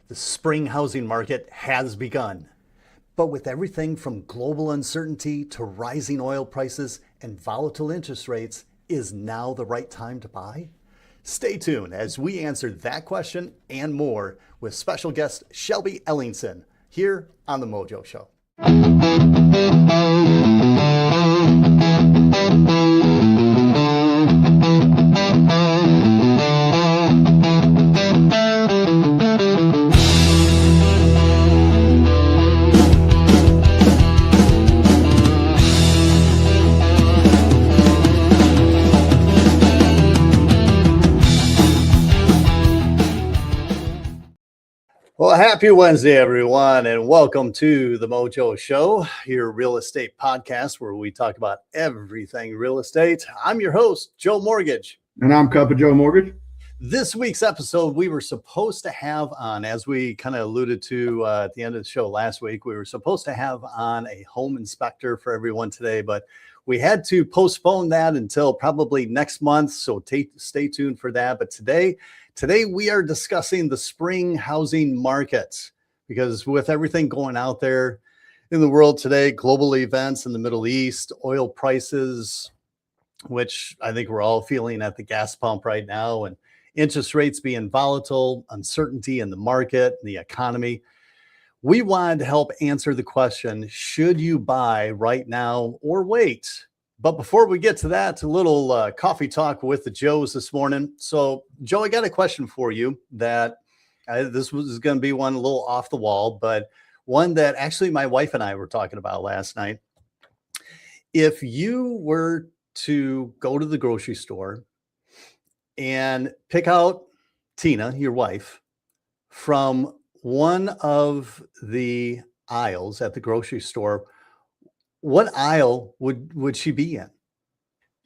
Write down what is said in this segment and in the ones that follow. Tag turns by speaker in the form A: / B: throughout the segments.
A: The spring housing market has begun. But with everything from global uncertainty to rising oil prices and volatile interest rates, is now the right time to buy? Stay tuned as we answer that question and more with special guest Shelby Ellingson here on The Mojo Show. Well, happy Wednesday, everyone, and welcome to The Mojo Show, your real estate podcast where we talk about everything real estate. I'm your host, Joe Mortgage.
B: And I'm Cup of Joe Mortgage.
A: This week's episode, we were supposed to have on, as we kind of alluded to at the end of the show last week, we were supposed to have on a home inspector for everyone today, but we had to postpone that until probably next month, so stay tuned for that. But today we are discussing the spring housing market, because with everything going out there in the world today, global events in the Middle East, oil prices, which I think we're all feeling at the gas pump right now, and interest rates being volatile, uncertainty in the market, the economy. We wanted to help answer the question, should you buy right now or wait? But before we get to that, a little coffee talk with the Joes this morning. So, Joe, I got a question for you that this was going to be one a little off the wall, but one that actually my wife and I were talking about last night. If you were to go to the grocery store and pick out Tina, your wife, from one of the aisles at the grocery store, what aisle would she be in?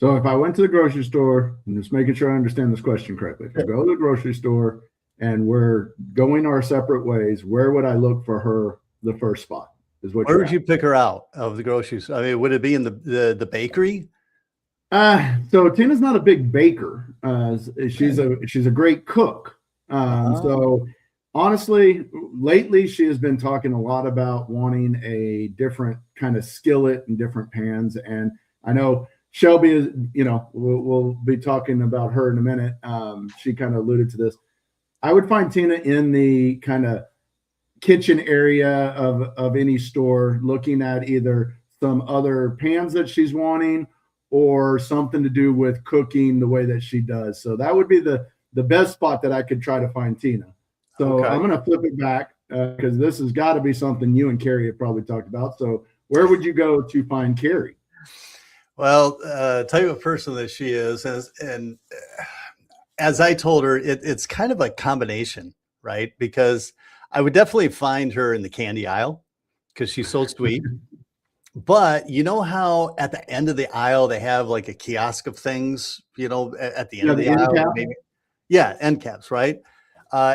B: So if I went to the grocery store, I'm just making sure I understand this question correctly. If I go to the grocery store and we're going our separate ways, where would I look for her the first spot?
A: Where would you pick her out of the grocery store? I mean, would it be in the bakery?
B: So Tina's not a big baker. She's a great cook. So honestly, lately she has been talking a lot about wanting a different kind of skillet and different pans. And I know Shelby is, we'll be talking about her in a minute. She kind of alluded to this. I would find Tina in the kind of kitchen area of any store, looking at either some other pans that she's wanting or something to do with cooking the way that she does. So that would be the best spot that I could try to find Tina. So okay. I'm going to flip it back because this has got to be something you and Carrie have probably talked about. So where would you go to find Carrie?
A: Well, type of person that she is, and as I told her, it's kind of a combination, right? Because I would definitely find her in the candy aisle because she's so sweet. But you know how at the end of the aisle they have like a kiosk of things, at the end of the aisle, maybe. Yeah, end caps, right?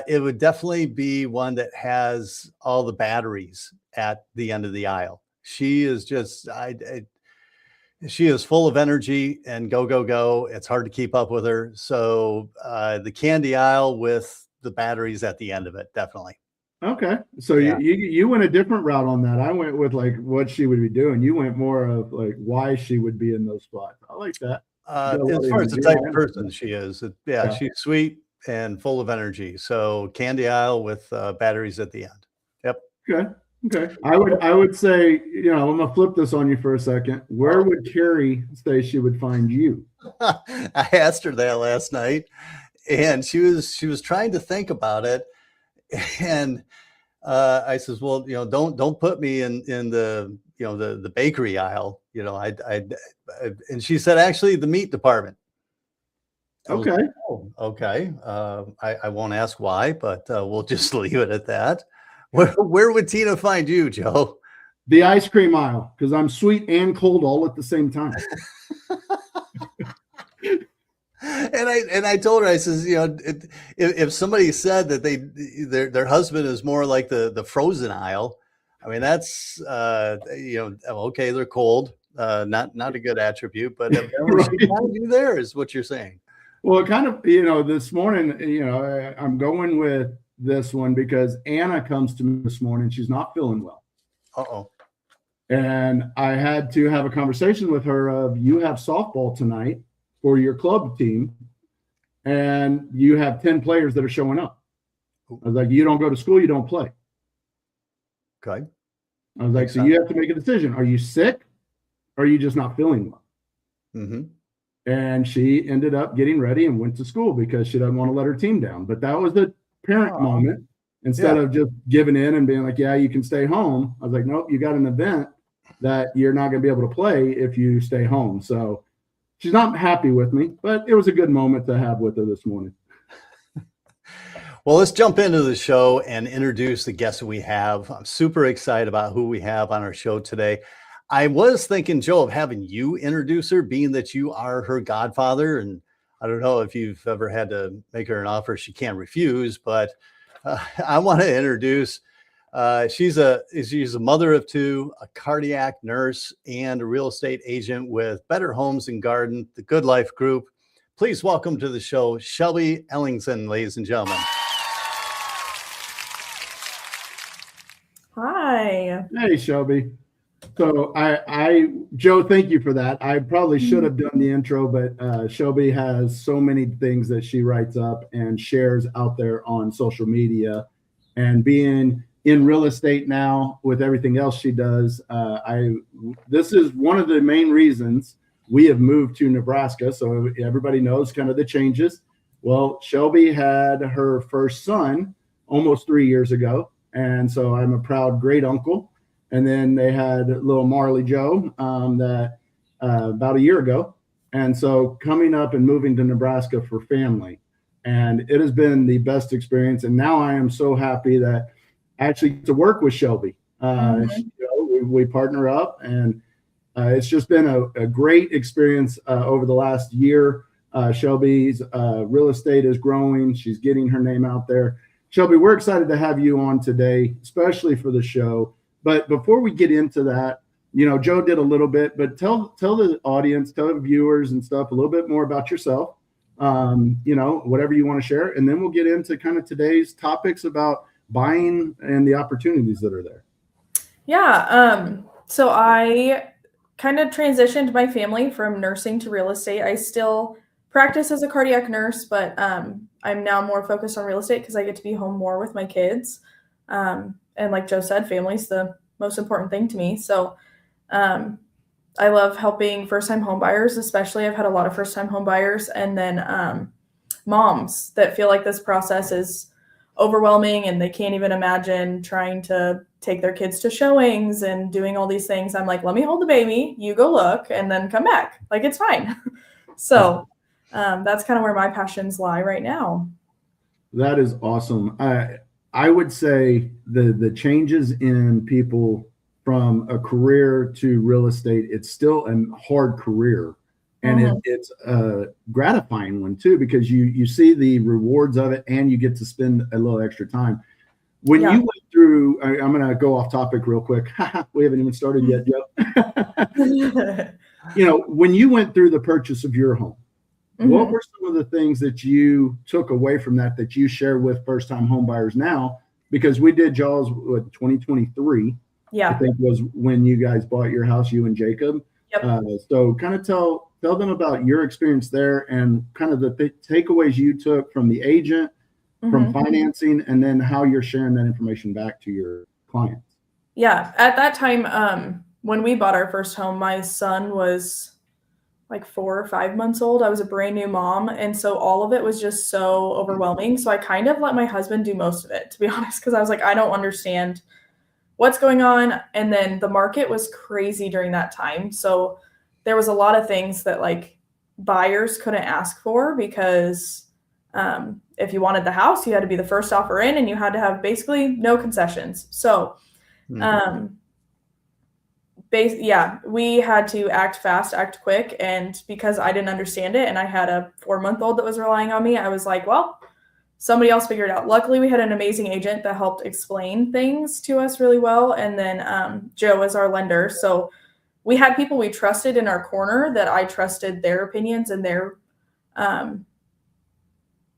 A: It would definitely be one that has all the batteries at the end of the aisle. She is just, she is full of energy and go. It's hard to keep up with her. So the candy aisle with the batteries at the end of it, definitely.
B: Okay. So yeah. you went a different route on that. I went with like what she would be doing. You went more of like why she would be in those spots. I like that.
A: As far as the type of person she is, she's sweet and full of energy. So candy aisle with batteries at the end. Yep.
B: Okay. I would say, I'm gonna flip this on you for a second. Where would Carrie say she would find you?
A: I asked her that last night, and she was trying to think about it, and I says, well, don't put me in the the bakery aisle. And she said actually the meat department.
B: Okay.
A: Like, oh, okay. I won't ask why, but we'll just leave it at that. Where would Tina find you, Joe?
B: The ice cream aisle, because I'm sweet and cold all at the same time.
A: And I told her, I says, if somebody said that their husband is more like the frozen aisle, I mean that's okay, they're cold, not a good attribute, but right. She found you there is what you're saying.
B: Well, kind of, this morning, I'm going with this one because Anna comes to me this morning. She's not feeling well.
A: Uh-oh.
B: And I had to have a conversation with her of, you have softball tonight for your club team, and you have 10 players that are showing up. I was like, you don't go to school, you don't play.
A: Okay.
B: I was like, so you have to make a decision. Are you sick or are you just not feeling well?
A: Mm-hmm.
B: And she ended up getting ready and went to school because she doesn't want to let her team down. But that was the parent moment. Instead of just giving in and being like, yeah, you can stay home. I was like, nope, you got an event that you're not going to be able to play if you stay home. So she's not happy with me, but it was a good moment to have with her this morning.
A: Well, let's jump into the show and introduce the guests that we have. I'm super excited about who we have on our show today. I was thinking, Joe, of having you introduce her, being that you are her godfather. And I don't know if you've ever had to make her an offer she can't refuse, but I want to introduce, she's a mother of two, a cardiac nurse, and a real estate agent with Better Homes and Garden, the Good Life Group. Please welcome to the show, Shelby Ellingson, ladies and gentlemen.
C: Hi.
B: Hey, Shelby. So Joe, thank you for that. I probably should have done the intro, but Shelby has so many things that she writes up and shares out there on social media, and being in real estate now with everything else she does, this is one of the main reasons we have moved to Nebraska. So everybody knows kind of the changes. Well, Shelby had her first son almost 3 years ago. And so I'm a proud great uncle. And then they had little Marley Joe about a year ago. And so coming up and moving to Nebraska for family. And it has been the best experience. And now I am so happy that I actually get to work with Shelby. We partner up, and it's just been a great experience over the last year. Shelby's real estate is growing. She's getting her name out there. Shelby, we're excited to have you on today, especially for the show. But before we get into that, Joe did a little bit, but tell the audience, tell the viewers and stuff a little bit more about yourself, whatever you want to share. And then we'll get into kind of today's topics about buying and the opportunities that are there.
C: Yeah. So I kind of transitioned my family from nursing to real estate. I still practice as a cardiac nurse, but I'm now more focused on real estate because I get to be home more with my kids. And like Joe said, family's the most important thing to me. So I love helping first-time home buyers, especially. I've had a lot of first-time home buyers, and then moms that feel like this process is overwhelming and they can't even imagine trying to take their kids to showings and doing all these things. I'm like, let me hold the baby, you go look, and then come back. Like, it's fine. So that's kind of where my passions lie right now.
B: That is awesome. I would say the changes in people from a career to real estate, it's still a hard career. And it's a gratifying one too, because you see the rewards of it and you get to spend a little extra time. When you went through, I'm going to go off topic real quick. We haven't even started yet, Joe. When you went through the purchase of your home, what were some of the things that you took away from that you share with first-time home buyers now? Because we did Jaws 2023. Yeah, I think was when you guys bought your house, you and Jacob. Yep. So kind of tell them about your experience there and kind of the takeaways you took from the agent, from financing, and then how you're sharing that information back to your clients.
C: Yeah, at that time, when we bought our first home, my son was like 4 or 5 months old. I was a brand new mom. And so all of it was just so overwhelming. So I kind of let my husband do most of it, to be honest, because I was like, I don't understand what's going on. And then the market was crazy during that time. So there was a lot of things that like buyers couldn't ask for because if you wanted the house, you had to be the first offer in and you had to have basically no concessions. So we had to act fast, act quick. And because I didn't understand it and I had a 4-month-old that was relying on me, I was like, well, somebody else figured it out. Luckily, we had an amazing agent that helped explain things to us really well. And then Joe was our lender. So we had people we trusted in our corner that I trusted their opinions and their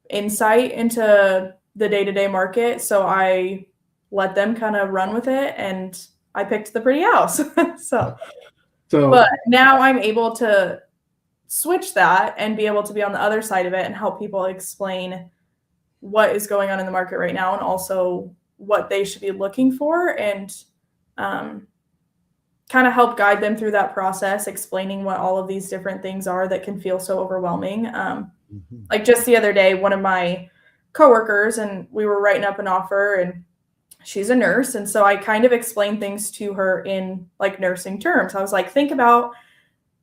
C: insight into the day-to-day market. So I let them kind of run with it, and I picked the pretty house. So but now I'm able to switch that and be able to be on the other side of it and help people explain what is going on in the market right now, and also what they should be looking for, and kind of help guide them through that process, explaining what all of these different things are that can feel so overwhelming. Like just the other day, one of my coworkers, and we were writing up an offer, and she's a nurse. And so I kind of explained things to her in like nursing terms. I was like, think about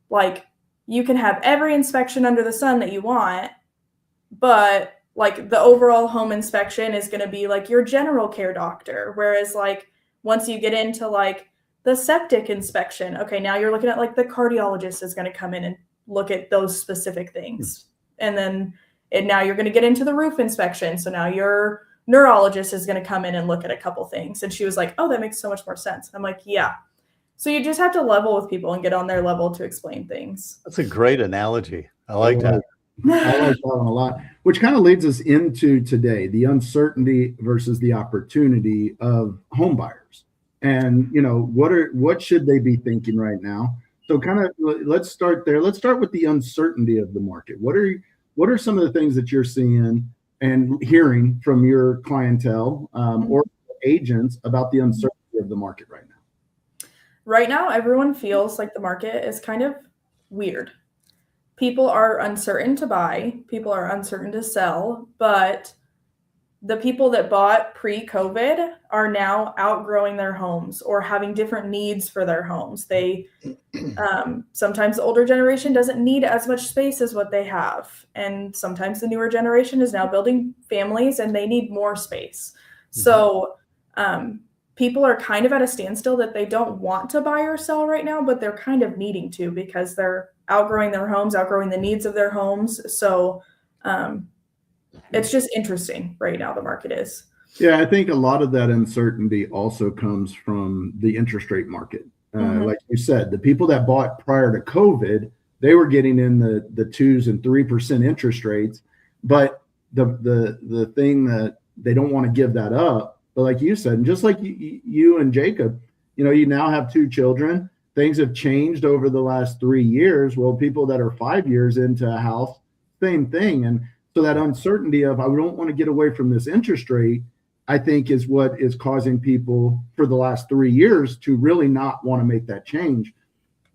C: like, you can have every inspection under the sun that you want, but like the overall home inspection is going to be like your general care doctor. Whereas like once you get into like the septic inspection, okay, now you're looking at like the cardiologist is going to come in and look at those specific things. And then now you're going to get into the roof inspection. So now your neurologist is going to come in and look at a couple things. And she was like, oh, that makes so much more sense. I'm like, yeah. So you just have to level with people and get on their level to explain things.
A: That's a great analogy. I like that.
B: I like that one a lot, which kind of leads us into today, the uncertainty versus the opportunity of home buyers. And, you know, what should they be thinking right now? So kind of let's start there. Let's start with the uncertainty of the market. What are some of the things that you're seeing and hearing from your clientele or agents about the uncertainty of the market right now?
C: Right now, everyone feels like the market is kind of weird. People are uncertain to buy, people are uncertain to sell, but the people that bought pre-COVID are now outgrowing their homes or having different needs for their homes. They sometimes the older generation doesn't need as much space as what they have. And sometimes the newer generation is now building families and they need more space. So people are kind of at a standstill that they don't want to buy or sell right now, but they're kind of needing to because they're outgrowing their homes, outgrowing the needs of their homes. So it's just interesting right now, the market is.
B: Yeah, I think a lot of that uncertainty also comes from the interest rate market. Like you said, the people that bought prior to COVID, they were getting in the 2% and 3% interest rates, but the thing that they don't want to give that up. But like you said, and just like you and Jacob, you know, you now have 2 children. Things have changed over the last 3 years. Well, people that are 5 years into a house, same thing. And so that uncertainty of I don't want to get away from this interest rate, I think is what is causing people for the last 3 years to really not want to make that change.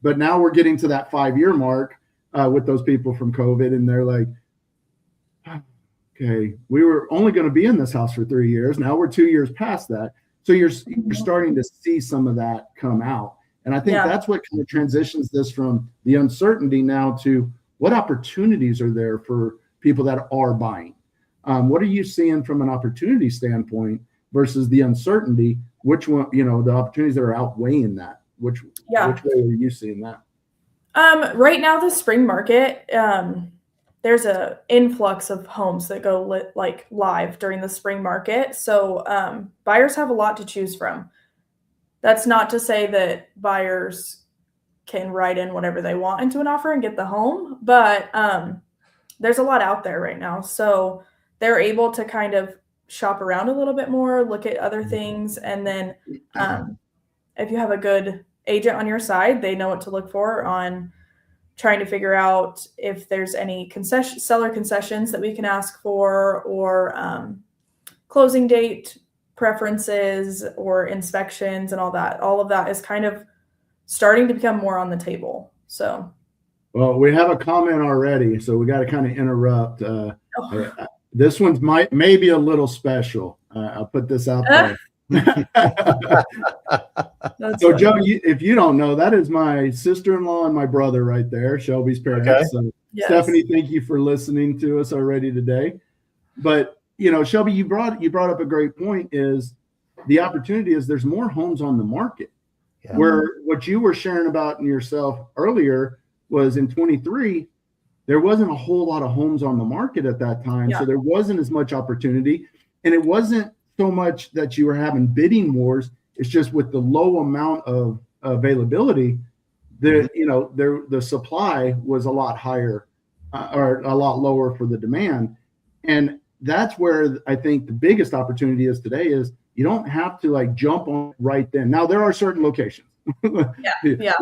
B: But now we're getting to that 5-year mark with those people from COVID, and they're like, okay, we were only going to be in this house for 3 years. Now we're 2 years past that. So you're starting to see some of that come out. And I think that's what kind of transitions this from the uncertainty now to what opportunities are there for people that are buying. What are you seeing from an opportunity standpoint versus the uncertainty? Which one, you know, the opportunities that are outweighing that? Which way are you seeing that?
C: Right now, the spring market, there's a influx of homes that go live during the spring market. So buyers have a lot to choose from. That's not to say that buyers can write in whatever they want into an offer and get the home, but there's a lot out there right now. So they're able to kind of shop around a little bit more, look at other things. And then if you have a good agent on your side, they know what to look for on trying to figure out if there's any seller concessions that we can ask for, or closing date preferences or inspections and all that. All of that is kind of starting to become more on the table. So,
B: well, we have a comment already, so we got to kind of interrupt. This one's maybe a little special. I'll put this out there. So, funny. Joe, if you don't know, that is my sister-in-law and my brother right there, Shelby's parents. Okay. So, yes. Stephanie, thank you for listening to us already today. But you know, Shelby, you brought up a great point. Is the opportunity is there's more homes on the market. Yeah. Where what you were sharing about in yourself earlier was in 23, there wasn't a whole lot of homes on the market at that time. Yeah. So there wasn't as much opportunity. And it wasn't so much that you were having bidding wars. It's just with the low amount of availability, the supply was a lot higher or a lot lower for the demand. And that's where I think the biggest opportunity is today is you don't have to like jump on right then. Now there are certain locations.
C: Yeah.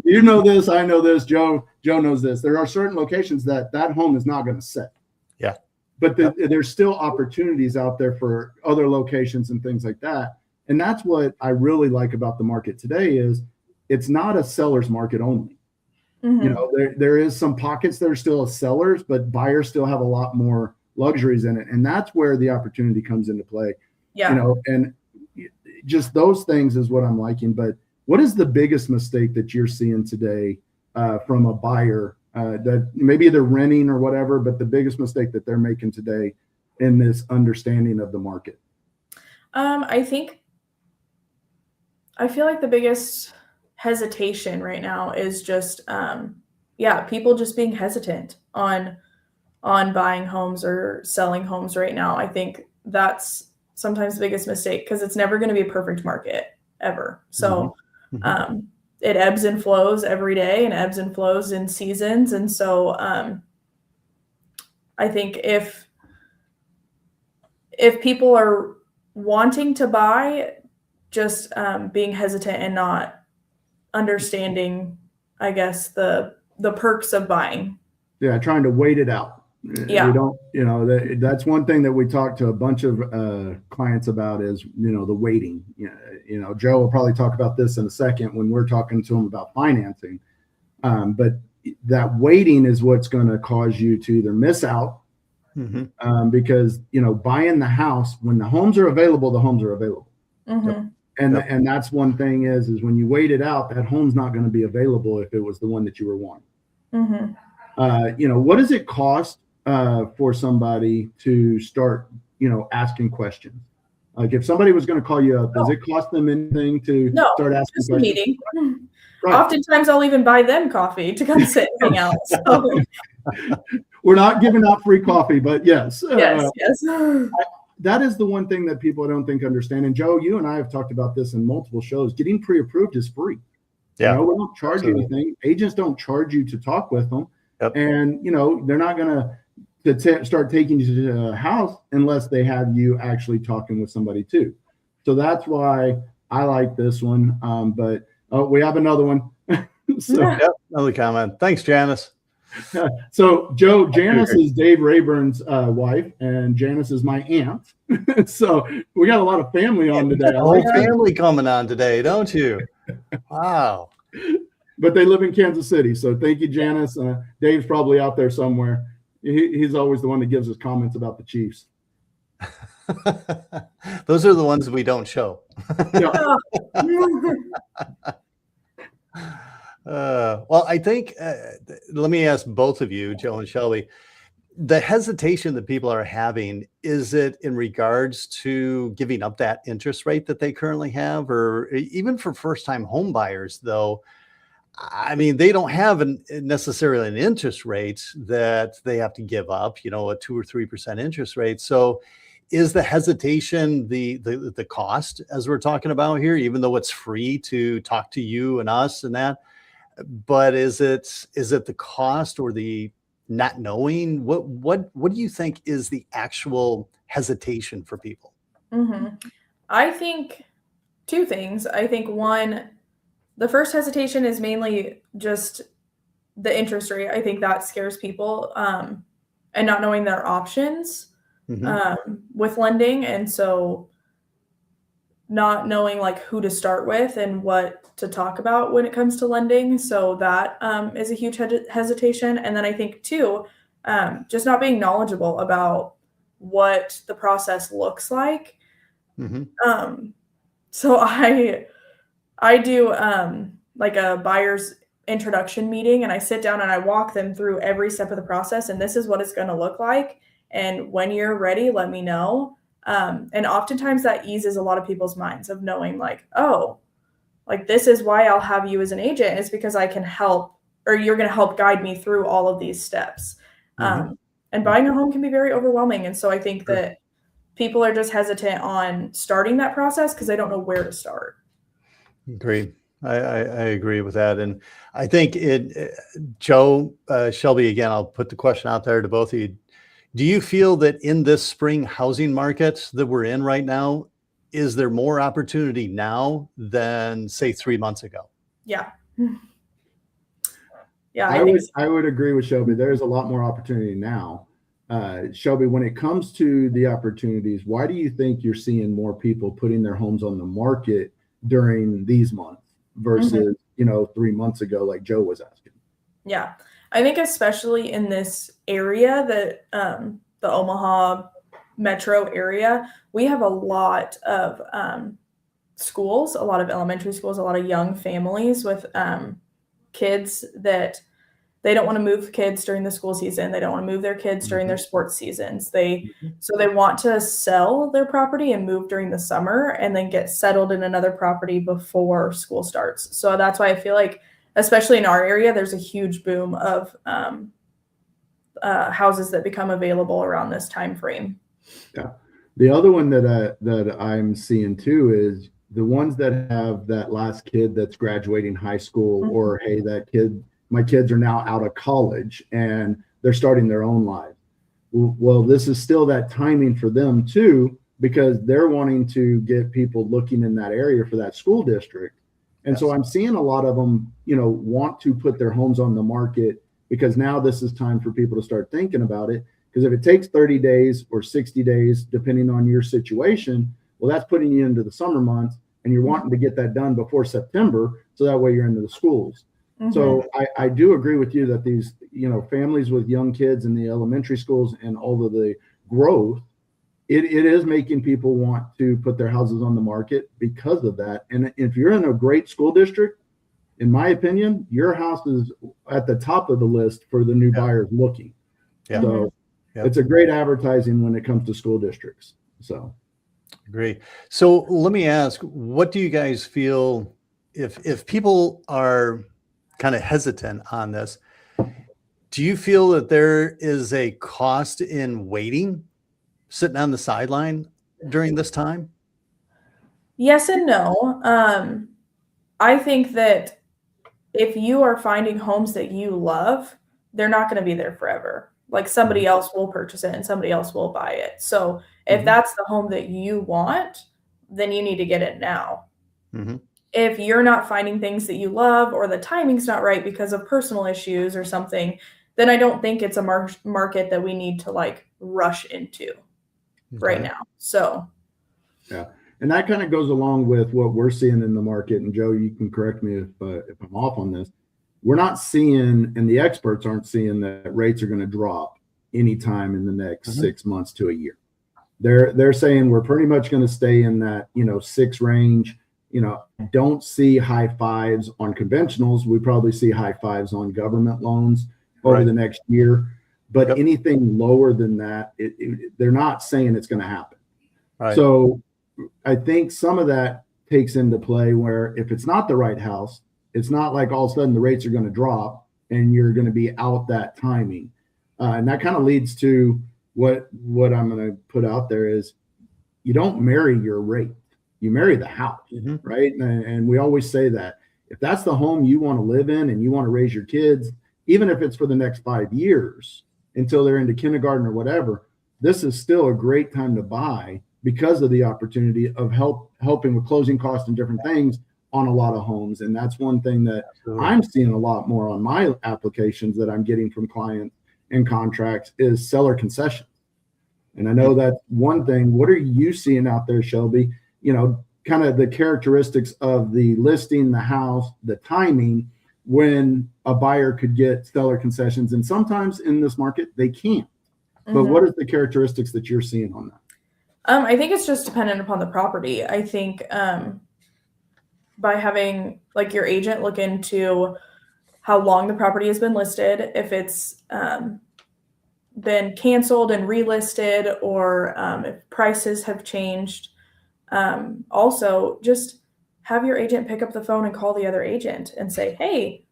B: You know this, I know this, Joe knows this. There are certain locations that home is not going to set.
A: Yeah.
B: But there's still opportunities out there for other locations and things like that. And that's what I really like about the market today is it's not a seller's market only. You know, there is some pockets that are still a sellers, but buyers still have a lot more luxuries in it. And that's where the opportunity comes into play.
C: Yeah.
B: You know, and just those things is what I'm liking. But what is the biggest mistake that you're seeing today from a buyer that maybe they're renting or whatever, but the biggest mistake that they're making today in this understanding of the market?
C: I feel like the biggest hesitation right now is just, people just being hesitant on buying homes or selling homes right now. I think that's sometimes the biggest mistake because it's never going to be a perfect market ever. So it ebbs and flows every day and ebbs and flows in seasons. And so I think if people are wanting to buy, just being hesitant and not understanding, I guess, the perks of buying.
B: Yeah, trying to wait it out.
C: Yeah.
B: We don't, you know, that's one thing that we talk to a bunch of clients about is, you know, the waiting. You know, Joe will probably talk about this in a second when we're talking to him about financing. But that waiting is what's going to cause you to either miss out because, you know, buying the house, when the homes are available, the homes are available. And that's one thing is when you wait it out, that home's not going to be available if it was the one that you were wanting. You know, what does it cost for somebody to start, you know, asking questions? Like if somebody was going to call you up, does it cost them anything to start asking questions?
C: Meeting.
B: Right.
C: Oftentimes I'll even buy them coffee to come sit and hang out. So.
B: We're not giving out free coffee, but yes.
C: Yes.
B: That is the one thing that people I don't think understand. And Joe, you and I have talked about this in multiple shows. Getting pre-approved is free.
A: Yeah.
B: You know, we don't charge you anything. Agents don't charge you to talk with them. And, you know, they're not going to start taking you to the house unless they have you actually talking with somebody too. So that's why I like this one. But we have another one.
A: Another comment. Thanks, Janice.
B: So Joe, Janice is Dave Rayburn's wife, and Janice is my aunt. So we got a lot of family on today.
A: The whole family coming on today, don't you? Wow.
B: But they live in Kansas City. So thank you, Janice. Dave's probably out there somewhere. He's always the one that gives us comments about the Chiefs.
A: Those are the ones we don't show. Well, I think, let me ask both of you, Joe and Shelby, the hesitation that people are having, is it in regards to giving up that interest rate that they currently have? Or even for first-time home buyers, though, I mean, they don't have necessarily an interest rate that they have to give up, you know, a 2 or 3% interest rate. So is the hesitation the cost, as we're talking about here, even though it's free to talk to you and us and that? But is it the cost or the not knowing? What do you think is the actual hesitation for people?
C: I think two things. I think one, the first hesitation is mainly just the interest rate. I think that scares people and not knowing their options with lending. And so not knowing like who to start with and what to talk about when it comes to lending. So that is a huge hesitation. And then I think too, just not being knowledgeable about what the process looks like. So I do like a buyer's introduction meeting, and I sit down and I walk them through every step of the process. And this is what it's going to look like. And when you're ready, let me know. And oftentimes that eases a lot of people's minds of knowing like, oh, like this is why I'll have you as an agent, is because I can help, or you're going to help guide me through all of these steps. And buying a home can be very overwhelming. And so I think that people are just hesitant on starting that process because they don't know where to start.
A: Agreed. I agree with that. And I think Joe, Shelby, again, I'll put the question out there to both of you. Do you feel that in this spring housing market that we're in right now, is there more opportunity now than say 3 months ago?
C: Yeah. Yeah, I think so.
B: I would agree with Shelby. There's a lot more opportunity now. Shelby, when it comes to the opportunities, why do you think you're seeing more people putting their homes on the market during these months versus, 3 months ago, like Joe was asking?
C: Yeah, I think especially in this area, that the Omaha metro area, we have a lot of schools, a lot of elementary schools, a lot of young families with kids that they don't want to move kids during the school season. They don't want to move their kids during their sports seasons. So they want to sell their property and move during the summer and then get settled in another property before school starts. So that's why I feel like, especially in our area, there's a huge boom of houses that become available around this time frame.
B: Yeah. The other one that I'm seeing too is the ones that have that last kid that's graduating high school, or hey, my kids are now out of college and they're starting their own lives. Well, this is still that timing for them too, because they're wanting to get people looking in that area for that school district. And so I'm seeing a lot of them, want to put their homes on the market because now this is time for people to start thinking about it. Because if it takes 30 days or 60 days, depending on your situation, well, that's putting you into the summer months and you're wanting to get that done before September. So that way you're into the schools. So I do agree with you that these, families with young kids in the elementary schools and all of the growth, it is making people want to put their houses on the market because of that. And if you're in a great school district, in my opinion, your house is at the top of the list for the new buyers looking.
A: Yeah.
B: So it's a great advertising when it comes to school districts. So
A: agree. So let me ask, what do you guys feel if people are kind of hesitant on this? Do you feel that there is a cost in waiting, sitting on the sideline during this time?
C: Yes and no. I think that if you are finding homes that you love, they're not going to be there forever. Like somebody else will purchase it and somebody else will buy it. So if that's the home that you want, then you need to get it now. If you're not finding things that you love or the timing's not right because of personal issues or something, then I don't think it's a market that we need to like rush into right now. So
B: yeah. And that kind of goes along with what we're seeing in the market. And Joe, you can correct me if I'm off on this. We're not seeing, and the experts aren't seeing, that rates are going to drop anytime in the next 6 months to a year. They're saying we're pretty much going to stay in that 6 range. Don't see high fives on conventionals. We probably see high fives on government loans over the next year. But anything lower than that, they're not saying it's going to happen. So I think some of that takes into play where if it's not the right house, it's not like all of a sudden the rates are going to drop and you're going to be out that timing. And that kind of leads to what I'm going to put out there is you don't marry your rate. You marry the house, right? And we always say that if that's the home you want to live in and you want to raise your kids, even if it's for the next 5 years until they're into kindergarten or whatever, this is still a great time to buy because of the opportunity of helping with closing costs and different things on a lot of homes. And that's one thing that I'm seeing a lot more on my applications that I'm getting from clients and contracts is seller concessions. And I know that's one thing. What are you seeing out there, Shelby? Kind of the characteristics of the listing, the house, the timing, when a buyer could get seller concessions. And sometimes in this market, they can't. But what are the characteristics that you're seeing on that?
C: I think it's just dependent upon the property. I think by having like your agent look into how long the property has been listed, if it's been canceled and relisted, or if prices have changed. Also, just have your agent pick up the phone and call the other agent and say, hey,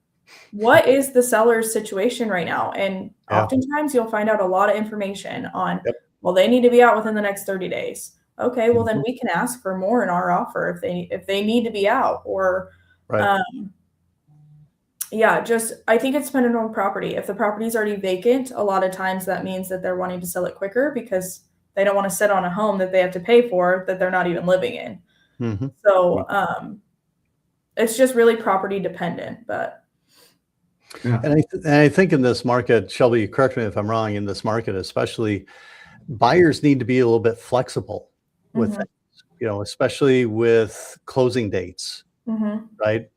C: what is the seller's situation right now? And oftentimes you'll find out a lot of information on, well, they need to be out within the next 30 days. Okay, well, then we can ask for more in our offer if they need to be out, or Yeah, I think it's dependent on property. If the property is already vacant, a lot of times that means that they're wanting to sell it quicker because they don't want to sit on a home that they have to pay for that they're not even living in.
A: Mm-hmm.
C: So it's just really property dependent. But
B: Yeah.
A: And I think in this market, Shelby, correct me if I'm wrong, in this market especially, buyers need to be a little bit flexible with
C: Mhm.
A: things, especially with closing dates,
C: Mhm.
A: right?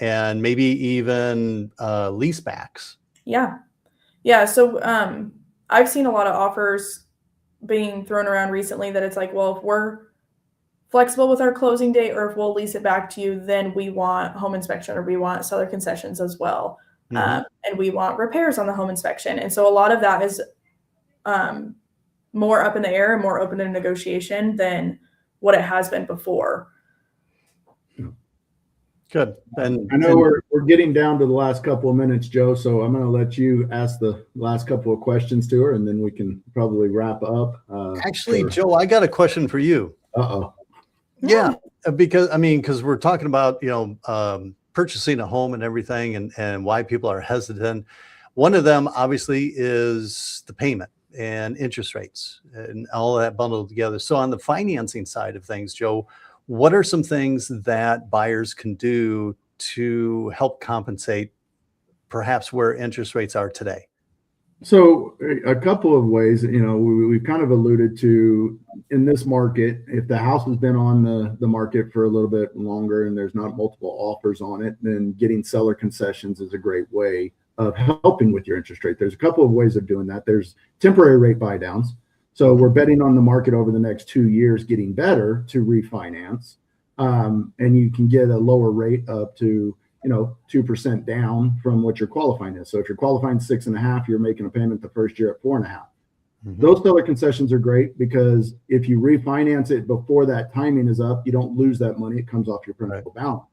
A: And maybe even lease backs.
C: Yeah. So I've seen a lot of offers being thrown around recently that it's like, well, if we're flexible with our closing date or if we'll lease it back to you, then we want home inspection or we want seller concessions as well.
A: Mhm.
C: And we want repairs on the home inspection. And so a lot of that is more up in the air and more open to negotiation than what it has been before.
A: Good. And
B: I know we're getting down to the last couple of minutes, Joe, so I'm going to let you ask the last couple of questions to her, and then we can probably wrap up.
A: Actually, Joe, I got a question for you.
B: Uh-oh.
A: Yeah, because we're talking about, purchasing a home and everything and why people are hesitant. One of them obviously is the payment and interest rates and all that bundled together. So on the financing side of things, Joe, what are some things that buyers can do to help compensate perhaps where interest rates are today?
B: So a couple of ways, we've kind of alluded to in this market, if the house has been on the market for a little bit longer and there's not multiple offers on it, then getting seller concessions is a great way of helping with your interest rate. There's a couple of ways of doing that. There's temporary rate buy downs. So we're betting on the market over the next 2 years getting better to refinance. And you can get a lower rate up to 2% down from what your qualifying is. So if you're qualifying 6.5, you're making a payment the first year at 4.5.
A: Mm-hmm.
B: Those seller concessions are great because if you refinance it before that timing is up, you don't lose that money. It comes off your principal balance.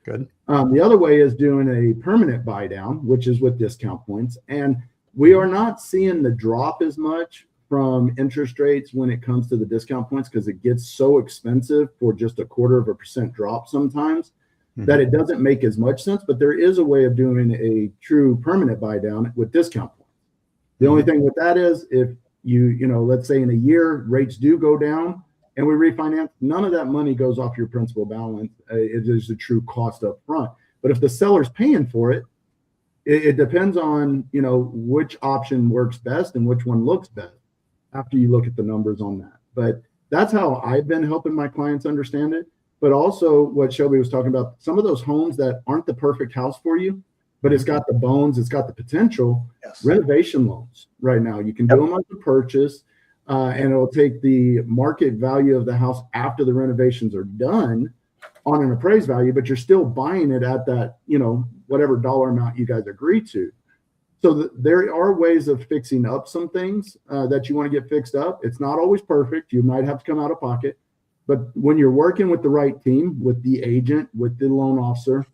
A: Good.
B: The other way is doing a permanent buy down, which is with discount points. And we are not seeing the drop as much from interest rates when it comes to the discount points because it gets so expensive for just 0.25% drop sometimes. Mm-hmm. That it doesn't make as much sense, but there is a way of doing a true permanent buy down with discount points. The only thing with that is if let's say in a year rates do go down and we refinance, none of that money goes off your principal balance. It is a true cost up front. But if the seller's paying for it, it depends on, which option works best and which one looks best after you look at the numbers on that. But that's how I've been helping my clients understand it. But also what Shelby was talking about, some of those homes that aren't the perfect house for you, but it's got the bones, it's got the potential.
A: Yes.
B: Renovation loans right now. You can do them as a purchase, and it'll take the market value of the house after the renovations are done on an appraised value, but you're still buying it at that, whatever dollar amount you guys agree to. So there are ways of fixing up some things that you want to get fixed up. It's not always perfect. You might have to come out of pocket. But when you're working with the right team, with the agent, with the loan officer,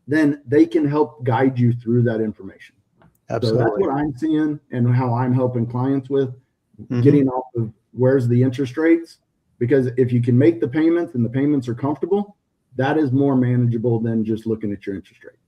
B: then they can help guide you through that information.
A: Absolutely.
B: So that's what I'm seeing and how I'm helping clients with getting off of where's the interest rates. Because if you can make the payments and the payments are comfortable, that is more manageable than just looking at your interest rate.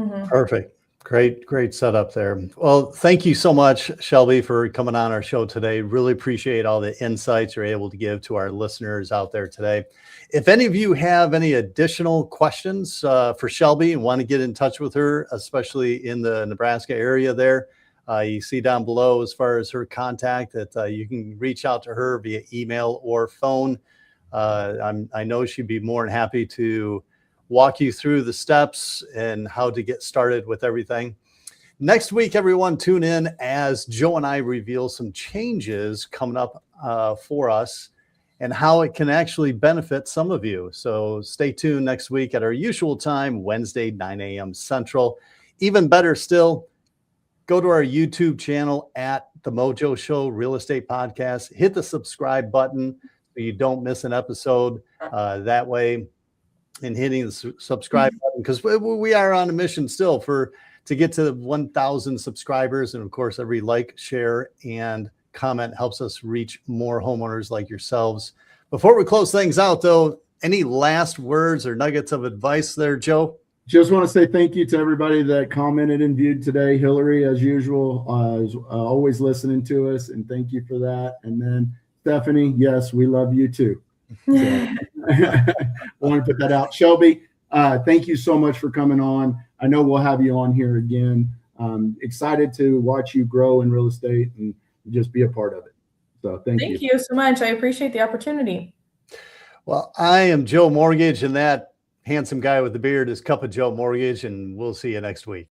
C: Mm-hmm.
A: Perfect. Great setup there. Well, thank you so much, Shelby, for coming on our show today. Really appreciate all the insights you're able to give to our listeners out there today. If any of you have any additional questions for Shelby and want to get in touch with her, especially in the Nebraska area there, you see down below as far as her contact that you can reach out to her via email or phone. I know she'd be more than happy to walk you through the steps and how to get started with everything. Next week, everyone, tune in as Joe and I reveal some changes coming up for us and how it can actually benefit some of you. So stay tuned next week at our usual time, Wednesday, 9 a.m. Central. Even better still, go to our YouTube channel at The Mojo Show Real Estate Podcast. Hit the subscribe button so you don't miss an episode. That way, and hitting the subscribe button, because we are on a mission still to get to 1,000 subscribers. And of course, every like, share, and comment helps us reach more homeowners like yourselves. Before we close things out, though, any last words or nuggets of advice there, Joe?
B: Just want to say thank you to everybody that commented and viewed today. Hillary, as usual, is always listening to us, and thank you for that. And then Stephanie, yes, we love you too. So, I want to put that out. Shelby, thank you so much for coming on. I know we'll have you on here again. Excited to watch you grow in real estate and just be a part of it. So thank you.
C: Thank you so much. I appreciate the opportunity.
A: Well, I am Joe Mortgage, and that handsome guy with the beard is Cup of Joe Mortgage, and we'll see you next week.